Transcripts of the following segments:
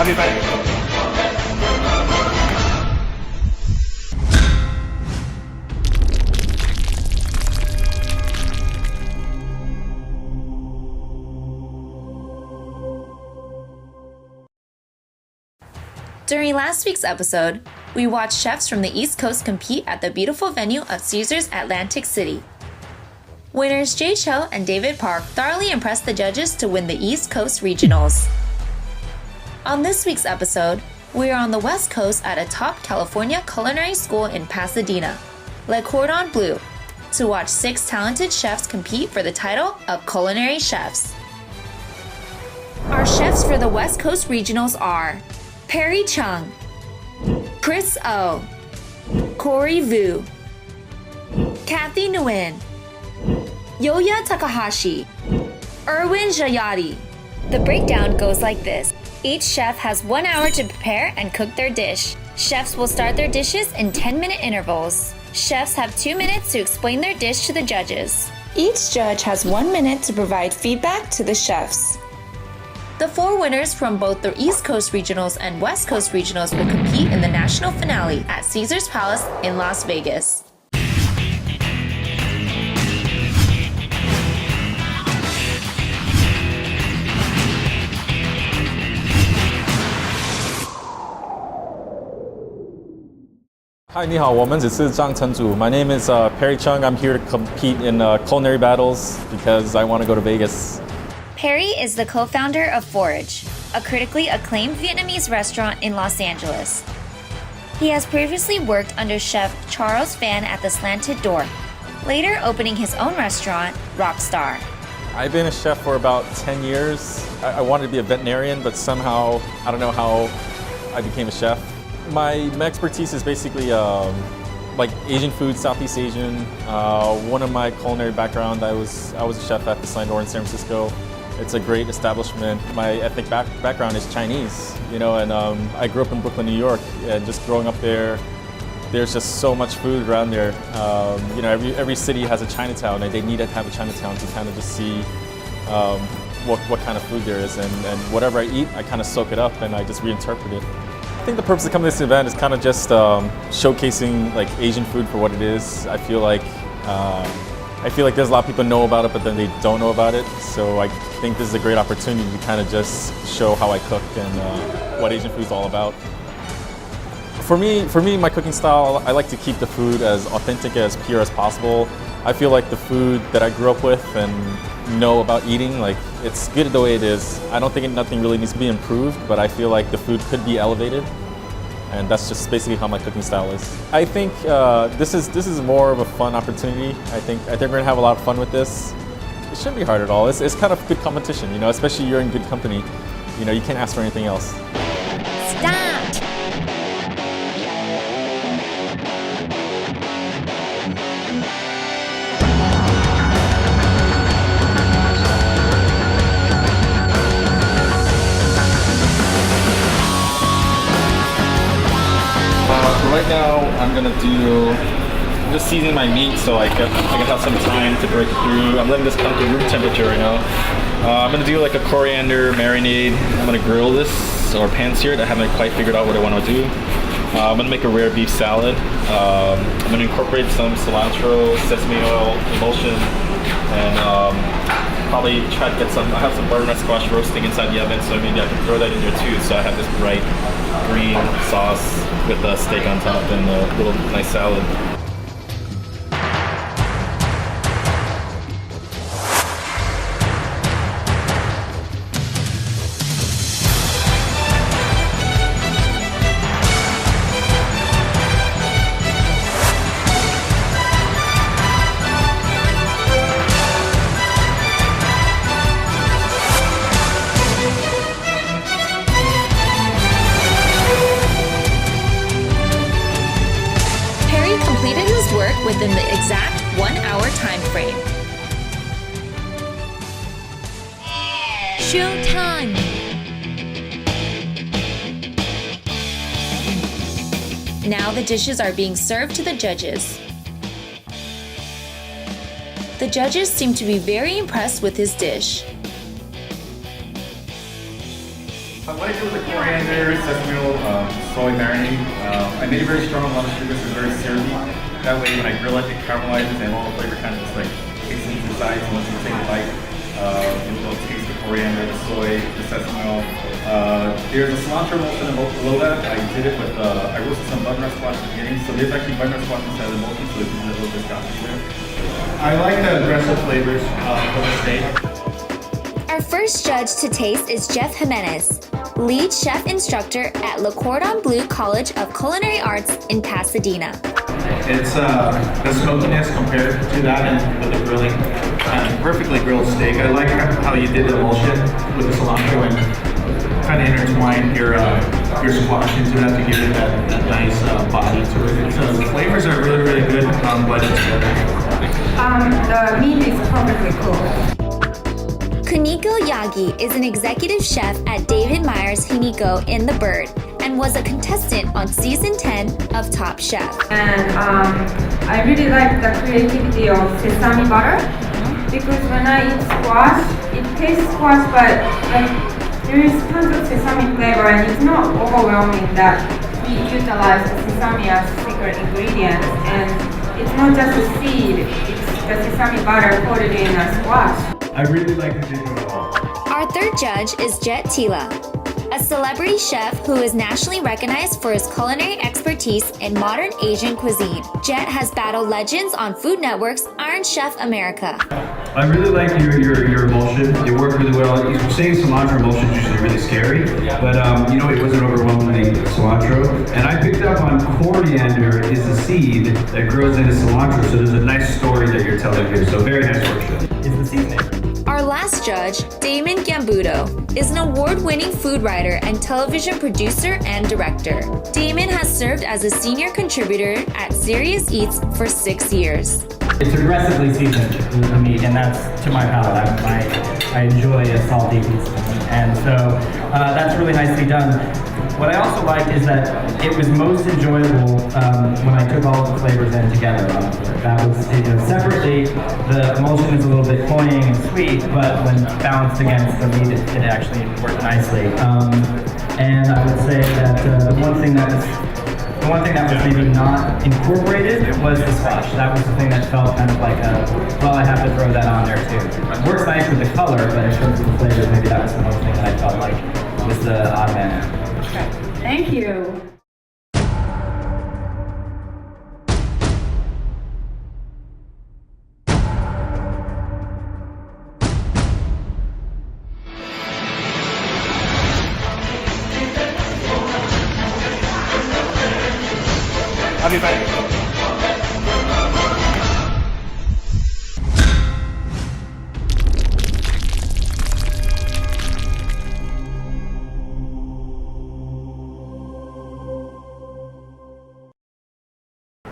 I'll be back. During last week's episode, we watched chefs from the East Coast compete at the beautiful venue of Caesars Atlantic City. Winners Jay Cho and David Park thoroughly impressed the judges to win the East Coast Regionals. On this week's episode, we are on the West Coast at a top California culinary school in Pasadena, Le Cordon Bleu, to watch 6 talented chefs compete for the title of Culinary Chefs. Our chefs for the West Coast Regionals are Perry Chung, Chris Oh, Corey Vu, Kathy Nguyen, Yoya Takahashi, Erwin Jayati. The breakdown goes like this. Each chef has 1 hour to prepare and cook their dish. Chefs will start their dishes in 10-minute intervals. Chefs have 2 minutes to explain their dish to the judges. Each judge has 1 minute to provide feedback to the chefs. The 4 winners from both the East Coast Regionals and West Coast Regionals will compete in the national finale at Caesars Palace in Las Vegas. Hi, 你好，我们只是张成祖. My name is Perry Chung. I'm here to compete in Culinary Battles because I want to go to Vegas. Perry is the co-founder of Forage, a critically acclaimed Vietnamese restaurant in Los Angeles. He has previously worked under chef Charles Phan at the Slanted Door, later opening his own restaurant, Rockstar. I've been a chef for about 10 years. I wanted to be a veterinarian, but somehow, I don't know how I became a chef. My expertise is basically like Asian food, Southeast Asian. One of my culinary background, I was a chef at the Slanted Door in San Francisco. It's a great establishment. My ethnic background is Chinese, and I grew up in Brooklyn, New York, and just growing up there, there's just so much food around there. Every city has a Chinatown, and they need to have a Chinatown to kind of just see what kind of food there is, and whatever I eat, I kind of soak it up and I just reinterpret it. I think the purpose of coming to this event is kind of just showcasing like Asian food for what it is. I feel like there's a lot of people know about it, but then they don't know about it. So I think this is a great opportunity to kind of just show how I cook and what Asian food is all about. For me, my cooking style, I like to keep the food as authentic, as pure as possible. I feel like the food that I grew up with and know about eating, like it's good the way it is. I don't think nothing really needs to be improved, but I feel like the food could be elevated. And that's just basically how my cooking style is. I think this is more of a fun opportunity. I think we're gonna have a lot of fun with this. It shouldn't be hard at all. It's kind of good competition, especially you're in good company. You can't ask for anything else. Start! Right now, I'm just seasoning my meat so I can have some time to break through. I'm letting this come to room temperature right now. I'm gonna do like a coriander marinade. I'm gonna grill this or pan sear it. I haven't quite figured out what I want to do. I'm gonna make a rare beef salad. I'm gonna incorporate some cilantro, sesame oil, emulsion, and probably try to get I have some butternut squash roasting inside the oven, so maybe I can throw that in there too. So I have this bright green sauce with a steak on top and a little nice salad. Within the exact 1 hour time frame. Showtime! Now the dishes are being served to the judges. The judges seem to be very impressed with his dish. What I do with the coriander, sesame oil, soy marinade, I made it very strong, a lot of sugar, so it's very syrupy. That way when I grill it, it caramelizes and all the flavor kind of just like kicks into the sides. And once you take a bite, you'll taste the coriander, the soy, the sesame oil. There's a cilantro emulsion below that. I did it with, I roasted some butternut squash at the beginning, so there's actually butternut squash inside the emulsion, so you can have a little viscosity there. I like the aggressive flavors for the steak. Our first judge to taste is Jeff Jimenez, lead chef instructor at Le Cordon Bleu College of Culinary Arts in Pasadena. It's the smokiness compared to that and with the grilling, perfectly grilled steak. I like how you did the emulsion with the cilantro and kind of intertwine your squash into that to give it that nice body to it. So the flavors are really, really good, but it's good. The meat is perfectly cooked. Kuniko Yagi is an executive chef at David Meyer's Hiniko in The Bird and was a contestant on season 10 of Top Chef. And I really like the creativity of sesame butter because when I eat squash, it tastes squash, but there is tons of sesame flavor and it's not overwhelming that we utilize the sesame as secret ingredient. And it's not just a seed, it's the sesame butter coated in a squash. I really like the dish at all. Our third judge is Jet Tila, a celebrity chef who is nationally recognized for his culinary expertise in modern Asian cuisine. Jet has battled legends on Food Network's Iron Chef America. I really like your emulsion. It worked really well. Saying cilantro emulsion is usually really scary, but it wasn't overwhelmingly cilantro. And I picked up on coriander is a seed that grows into cilantro, so there's a nice story that you're telling here. So very nice work, Chef. It's the seasoning. Our last judge, Damon Gambudo, is an award-winning food writer and television producer and director. Damon has served as a senior contributor at Serious Eats for 6 years. It's aggressively seasoned with the meat, and that's to my palate. I enjoy a salty piece of meat, and so that's really nicely done. What I also liked is that it was most enjoyable when I took all of the flavors in together. That was separately, the emulsion is a little bit cloying and sweet, but when balanced against the meat, it actually worked nicely. And I would say that the one thing that was maybe not incorporated was the squash. That was the thing that felt kind of like I have to throw that on there too. It works nice with the color, but in terms of the flavors, maybe that was the one thing that I felt like was the odd man out. Thank you. I'll be back.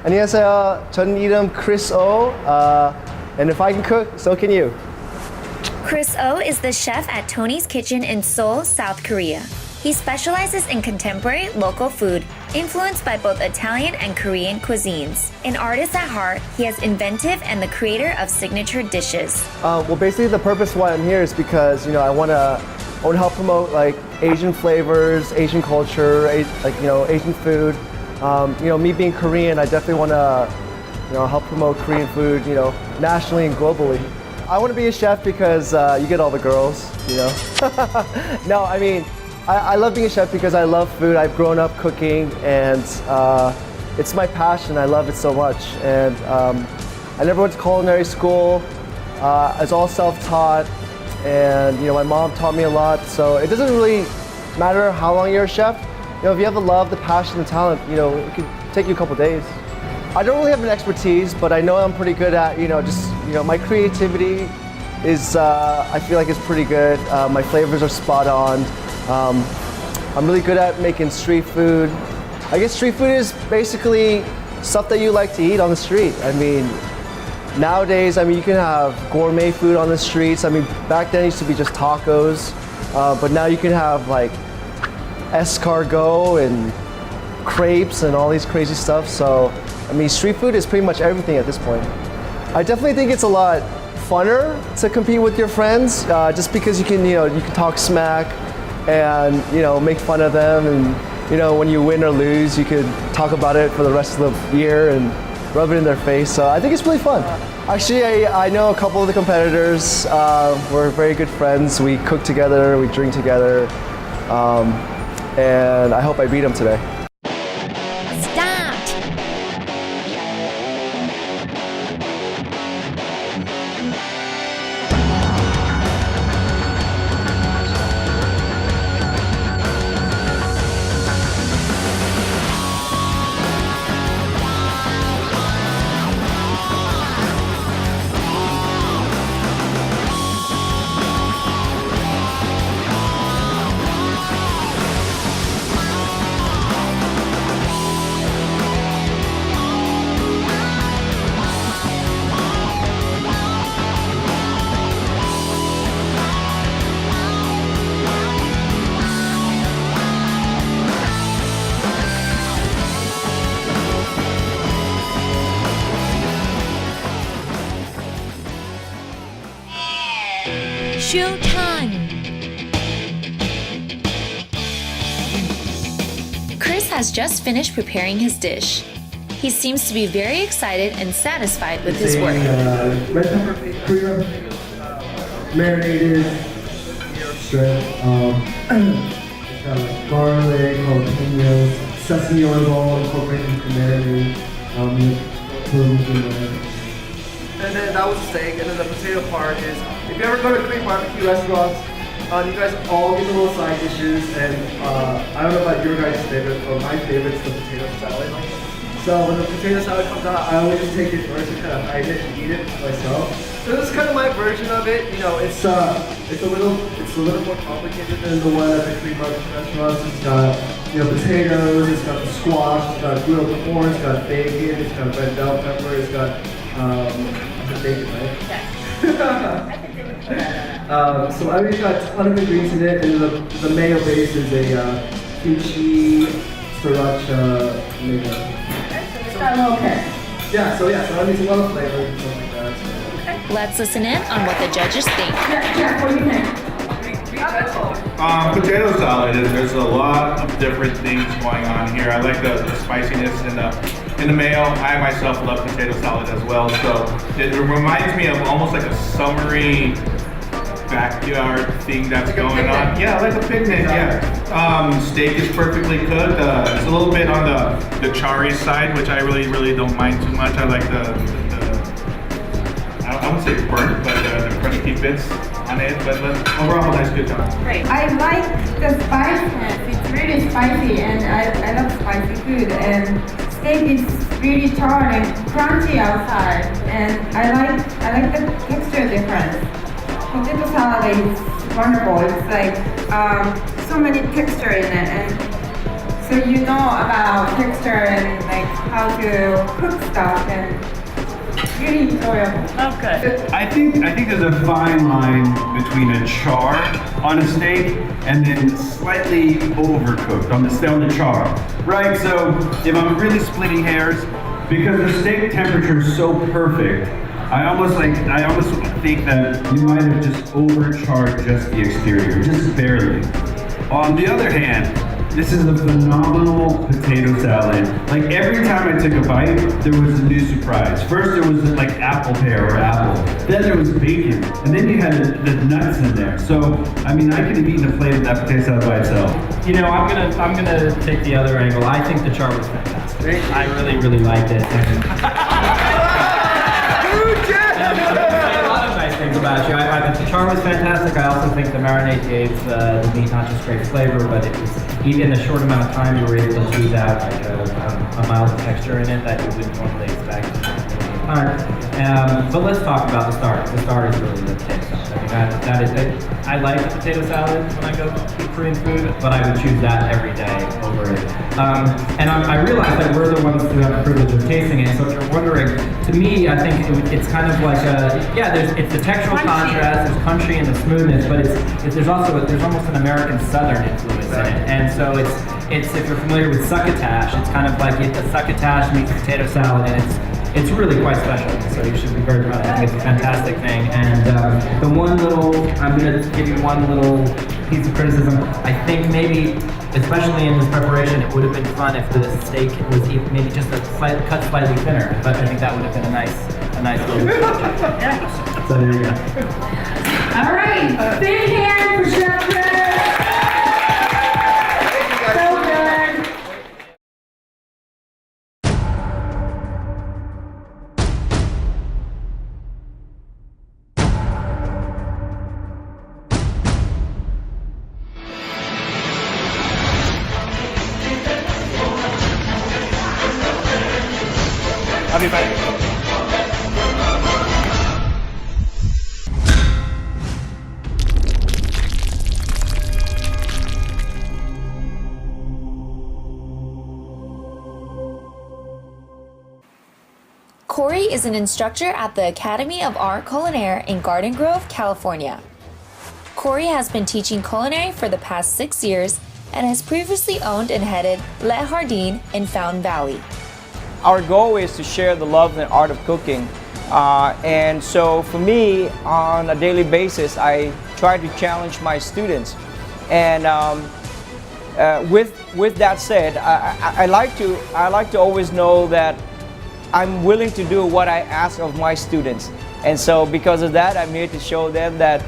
안녕하세요. 전 이름 Chris O. And if I can cook, so can you. Chris Oh is the chef at Tony's Kitchen in Seoul, South Korea. He specializes in contemporary local food, influenced by both Italian and Korean cuisines. An artist at heart, he is inventive and the creator of signature dishes. Well, basically the purpose why I'm here is because I want to help promote like Asian flavors, Asian culture, Asian food. Me being Korean, I definitely want to help promote Korean food, nationally and globally. I want to be a chef because you get all the girls, No, I mean, I love being a chef because I love food. I've grown up cooking and it's my passion. I love it so much. And I never went to culinary school. I was all self-taught and my mom taught me a lot. So it doesn't really matter how long you're a chef. If you have the love, the passion, the talent, it could take you a couple days. I don't really have an expertise, but I know I'm pretty good at, my creativity is, I feel like is pretty good. My flavors are spot on. I'm really good at making street food. I guess street food is basically stuff that you like to eat on the street. I mean, nowadays, you can have gourmet food on the streets. Back then it used to be just tacos, but now you can have like escargot and crepes and all these crazy stuff. So, street food is pretty much everything at this point. I definitely think it's a lot funner to compete with your friends, just because you can talk smack. and make fun of them, and when you win or lose, you could talk about it for the rest of the year and rub it in their face. So I think it's really fun. Actually, I know a couple of the competitors. We're very good friends. We cook together, we drink together, and I hope I beat them today. Start! Showtime! Chris has just finished preparing his dish. He seems to be very excited and satisfied with his work. Red pepper Korean marinated shrimp. It's got like garlic, jalapenos, sesame oil incorporated into marinade. And then that was the steak, and then the potato part is, if you ever go to Korean barbecue restaurants, you guys all get the little side dishes, and I don't know about your guys' favorite, but my favorite is the potato salad. So when the potato salad comes out, I always just take it first and kind of hide it and eat it myself. So this is kind of my version of it. It's a little more complicated than the one at the Korean barbecue restaurants. It's got potatoes, it's got the squash, it's got grilled corn, it's got bacon, it's got red bell pepper, it's got bacon, right? So it's got a ton of ingredients in it, and the mayo base is a kimchi sriracha mayo. It's got a little kick. So that needs a lot of flavor and stuff like that. So. Let's listen in on what the judges think. Yeah, what do you think? Potato salad. There's a lot of different things going on here. I like the spiciness in the mayo. I myself love potato salad as well. So it reminds me of almost like a summery backyard thing that's going on. Yeah, like a picnic. Yeah. Steak is perfectly cooked. It's a little bit on the charry side, which I really don't mind too much. I like the I wouldn't say burnt, but the crunchy bits on it. But overall, nice, good job. Great. I like the spiciness. It's really spicy, and I love spicy food. And steak is really charred and crunchy outside, and I like the texture difference. Potato salad is wonderful. It's like so many texture in it, and so about texture and like how to cook stuff, and really enjoyable. Okay. I think there's a fine line between a char on a steak and then slightly overcooked on the char, right? So if I'm really splitting hairs, because the steak temperature is so perfect, I almost think that you might have just overcharred just the exterior, just barely. On the other hand, this is a phenomenal potato salad. Like every time I took a bite, there was a new surprise. First there was like apple pear or apple. Then there was bacon. And then you had the nuts in there. So, I mean, I could have eaten a plate of that potato salad by itself. I'm gonna take the other angle. I think the char was fantastic. I really liked it. A lot of nice things about you. I think the char was fantastic. I also think the marinade gave the meat not just great flavor, but it was, even in a short amount of time, you were able to tease out like a mild texture in it that you wouldn't normally expect. But let's talk about the starter. The starter is really the potato salad. I mean, that is it. I like the potato salad when I go to Korean food, but I would choose that every day over it. And I realize that we're the ones who have the privilege of tasting it. So if you're wondering, to me, I think it's kind of like it's the textural contrast, it's crunchy and the smoothness, but there's almost an American Southern influence in it. And so it's if you're familiar with succotash, it's kind of like the succotash meets potato salad, and it's really quite special. So you should be very proud. I think it's a fantastic thing. And I'm going to give you one little piece of criticism. I think maybe, especially in this preparation, it would have been fun if the steak was maybe just cut slightly thinner. But I think that would have been a nice little. Yeah. So there you go. All right, big hand for Chef Chris. So good. I'll be back. Corey is an instructor at the Academy of Art Culinaire in Garden Grove, California. Corey has been teaching culinary for the past 6 years and has previously owned and headed Le Jardin in Fountain Valley. Our goal is to share the love and art of cooking. And so for me, on a daily basis, I try to challenge my students. And with that said, I like to always know that I'm willing to do what I ask of my students. And so because of that, I'm here to show them that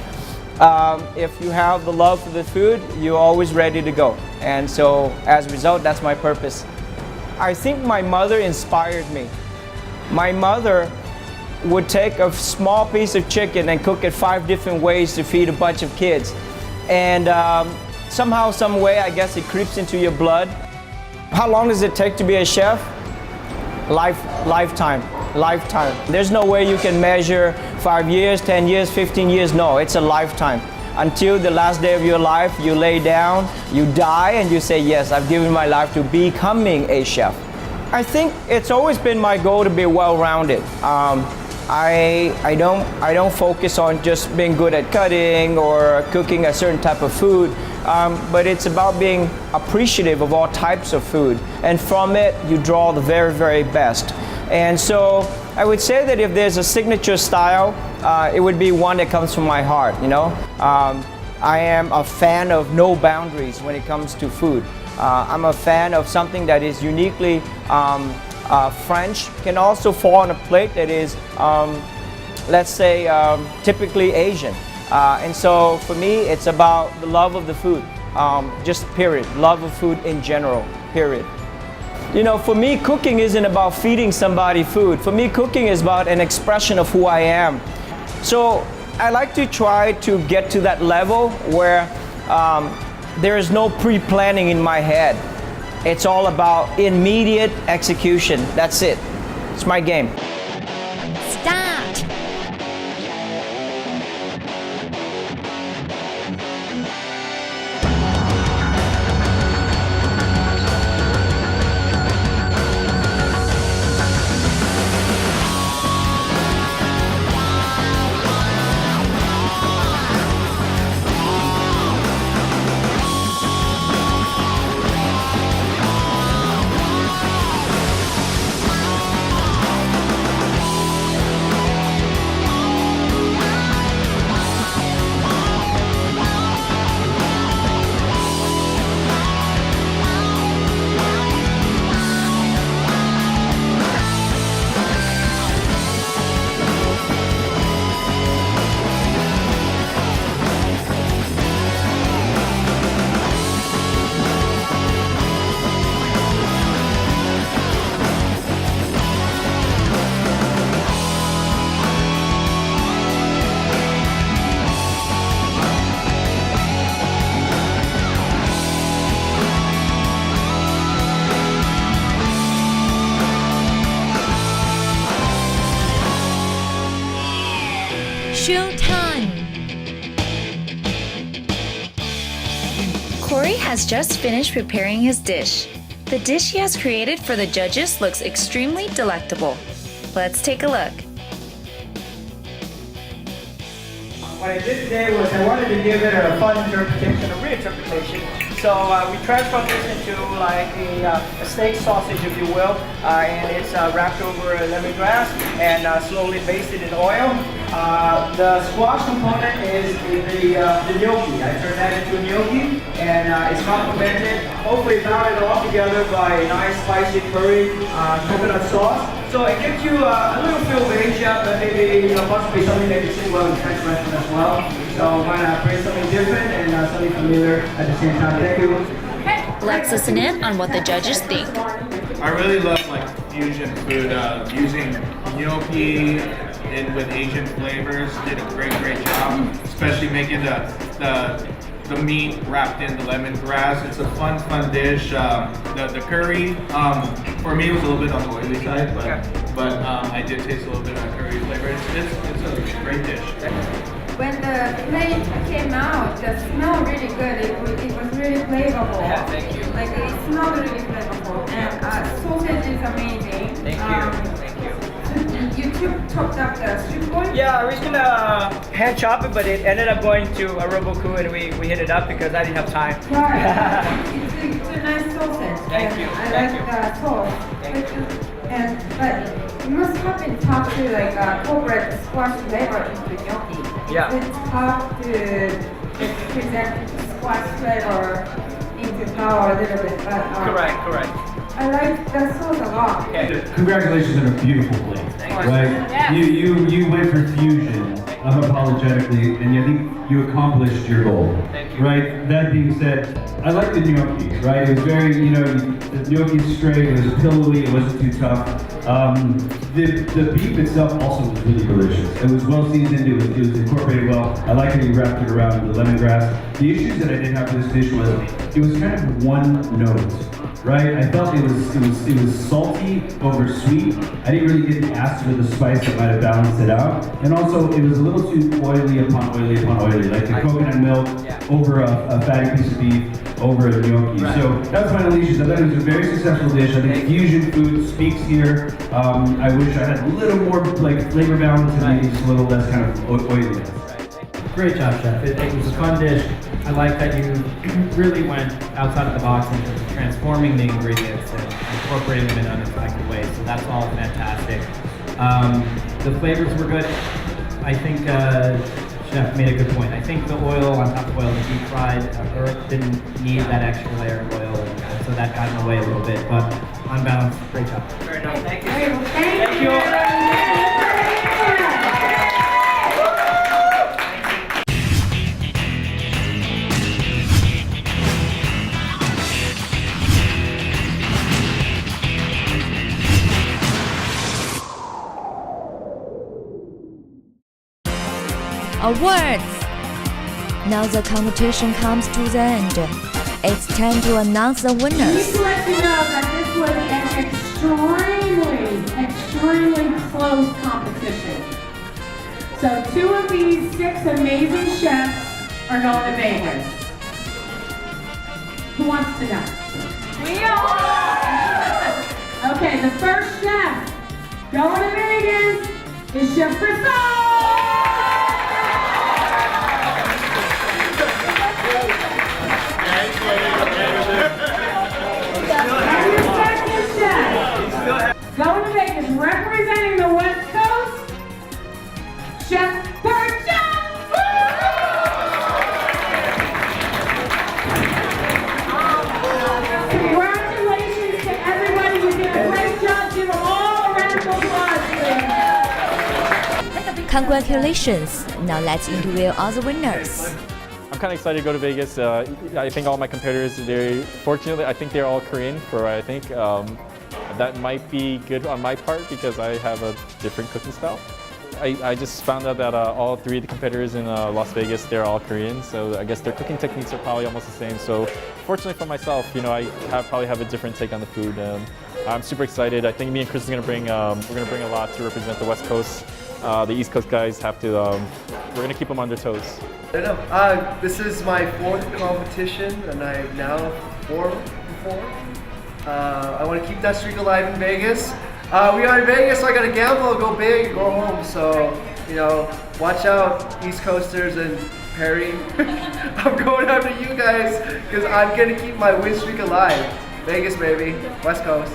if you have the love for the food, you're always ready to go. And so as a result, that's my purpose. I think my mother inspired me. My mother would take a small piece of chicken and cook it 5 different ways to feed a bunch of kids. And somehow, some way, I guess it creeps into your blood. How long does it take to be a chef? Lifetime. There's no way you can measure 5 years, 10 years, 15 years. No, it's a lifetime. Until the last day of your life, you lay down, you die, and you say, yes, I've given my life to becoming a chef. I think it's always been my goal to be well-rounded. I don't focus on just being good at cutting or cooking a certain type of food, but it's about being appreciative of all types of food, and from it you draw the very, very best. And so I would say that if there's a signature style, it would be one that comes from my heart, you know. I am a fan of no boundaries when it comes to food. I'm a fan of something that is uniquely French, can also fall on a plate that is, let's say, typically Asian. And so for me, it's about the love of the food, just period. Love of food in general, period. You know, for me, cooking isn't about feeding somebody food. For me, cooking is about an expression of who I am. So I like to try to get to that level where there is no pre-planning in my head. It's all about immediate execution. That's it. It's my game. Start! Showtime! Corey has just finished preparing his dish. The dish he has created for the judges looks extremely delectable. Let's take a look. What I did today was I wanted to give it a fun interpretation, a reinterpretation. So we transform this into like a steak sausage, if you will, and it's wrapped over lemongrass and slowly basted in oil. The squash component is the gnocchi. I turned that into a gnocchi, and it's complemented, hopefully bounded all together by a nice spicy curry coconut sauce. So it gives you a little feel of Asia, but maybe possibly something that you see well in French restaurant as well. So why not bring something different and something familiar at the same time? Thank you. Let's listen in on what the judges think. I really love like fusion food, using gnocchi and with Asian flavors. Did a great job, especially making the meat wrapped in the lemongrass. It's a fun dish. The curry, for me, was a little bit on the oily side, but I did taste a little bit of curry flavor. It's a great dish. When the plate came out, the smell really good. It was really flavorful. Yeah, thank you. Like it smelled really flavorful, and sausage is amazing. Thank you. You chopped up the strip loin? Yeah, I was gonna hand chop it, but it ended up going to a roboku, and we hit it up because I didn't have time. Right. it's a nice sausage. Thank you. I Thank like you. the sauce. But you must have been tough to like incorporate the squash flavor into gnocchi. Yeah. It's tough to present squash flavor into flour a little bit, but Correct. I like the sauce a lot. Okay. Congratulations on a beautiful plate. Thank you. Right? Yes. You went for fusion unapologetically, and I think you accomplished your goal. Thank you. Right? That being said, I like the gnocchi, right? It was very, the gnocchi's straight, it was pillowy, it wasn't too tough. The beef itself also was really delicious. It was well seasoned, it was incorporated well. I like how you wrapped it around the lemongrass. The issues that I did have with this dish was, it was kind of one note. Right, I felt it was salty over sweet. I didn't really get the acid or the spice that might have balanced it out, and also it was a little too oily upon oily, like the coconut milk over a fatty piece of beef over a gnocchi. Right. So that's my only issues. I thought it was a very successful dish. I think fusion food speaks here. I wish I had a little more like flavor balance and maybe just a little less kind of oiliness. Great job, Chef. It was a fun dish. I like that you really went outside of the box in terms of transforming the ingredients and incorporating them in unexpected ways. So that's all fantastic. The flavors were good. I think Chef made a good point. I think the oil on top of oil, the deep fried earth didn't need that extra layer of oil, and so that got in the way a little bit. But on balance, great job. Fair enough. Thank you. Thank you. Awards! Now the competition comes to the end. It's time to announce the We winners. need to let you know that this was an extremely close competition. So 2 of these 6 amazing chefs are going to Vegas. Who wants to know? We all! Okay, the first chef going to Vegas is Chef Christophe! And your second chef, going to Vegas, representing the West Coast, Chef Percha! Congratulations to everybody, you did a great job, give them all a round of applause, please. Congratulations! Now let's interview all the winners. I'm kind of excited to go to Vegas. I think all my competitors, fortunately, I think they're all Korean, for what I think. That might be good on my part because I have a different cooking style. I just found out that all 3 of the competitors in Las Vegas, they're all Korean, so I guess their cooking techniques are probably almost the same. So fortunately for myself, I probably have a different take on the food. I'm super excited. I think me and Chris is going to bring, we're going to bring a lot to represent the West Coast. The East Coast guys have to, we're going to keep them on their toes. I don't know. This is my 4th competition, and I've now 4 before. I want to keep that streak alive in Vegas. We are in Vegas, so I got to gamble, go big, go home. So, watch out, East Coasters, and Harry. I'm going after you guys because I'm gonna keep my win streak alive. Vegas, baby. West Coast.